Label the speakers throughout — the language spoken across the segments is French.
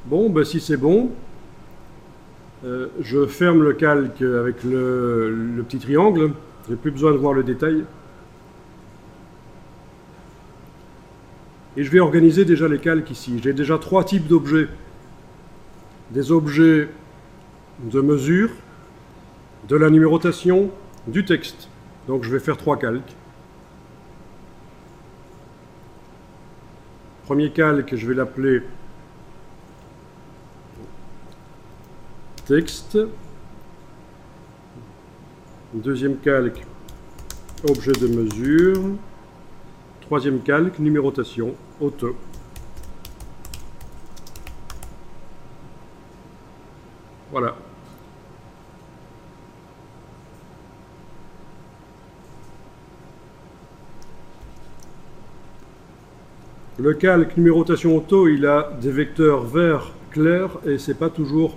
Speaker 1: Bon, ben, si c'est bon, je ferme le calque avec le petit triangle. Je n'ai plus besoin de voir le détail. Et je vais organiser déjà les calques ici. J'ai déjà 3 types d'objets. Des objets de mesure, de la numérotation, du texte. Donc je vais faire 3 calques. Premier calque, je vais l'appeler texte. Deuxième calque, objet de mesure. Troisième calque, numérotation, auto. Voilà. Le calque numérotation auto, il a des vecteurs verts clairs et c'est pas toujours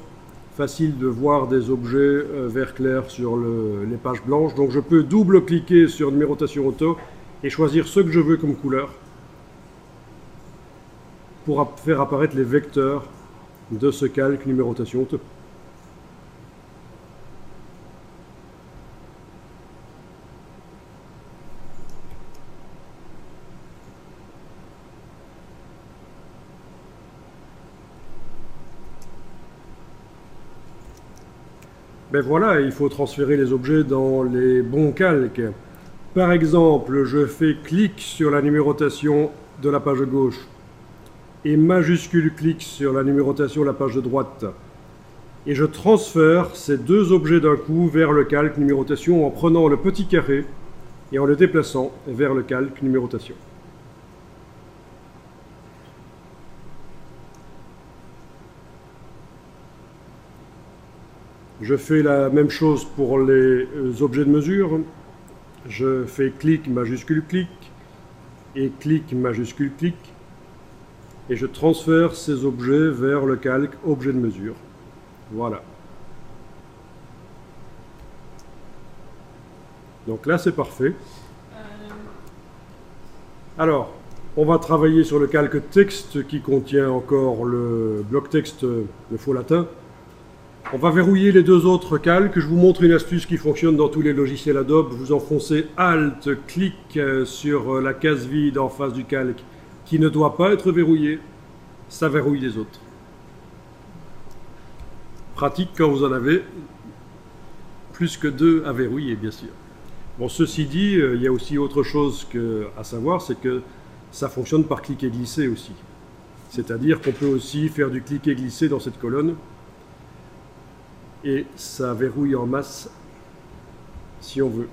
Speaker 1: facile de voir des objets vert clair sur les pages blanches. Donc je peux double-cliquer sur numérotation auto et choisir ce que je veux comme couleur pour faire apparaître les vecteurs de ce calque numérotation auto. Ben voilà, il faut transférer les objets dans les bons calques. Par exemple, je fais clic sur la numérotation de la page gauche et majuscule clic sur la numérotation de la page de droite. Et je transfère ces deux objets d'un coup vers le calque numérotation en prenant le petit carré et en le déplaçant vers le calque numérotation. Je fais la même chose pour les objets de mesure. Je fais clic, majuscule, clic, et clic, majuscule, clic, et je transfère ces objets vers le calque objet de mesure. Voilà. Donc là, c'est parfait. Alors, on va travailler sur le calque texte qui contient encore le bloc texte, le faux latin. On va verrouiller les deux autres calques. Je vous montre une astuce qui fonctionne dans tous les logiciels Adobe. Vous enfoncez Alt, clic sur la case vide en face du calque qui ne doit pas être verrouillé. Ça verrouille les autres. Pratique quand vous en avez plus que 2 à verrouiller, bien sûr. Bon, ceci dit, il y a aussi autre chose à savoir, c'est que ça fonctionne par clic et glisser aussi. C'est-à-dire qu'on peut aussi faire du clic et glisser dans cette colonne. Et ça verrouille en masse si on veut.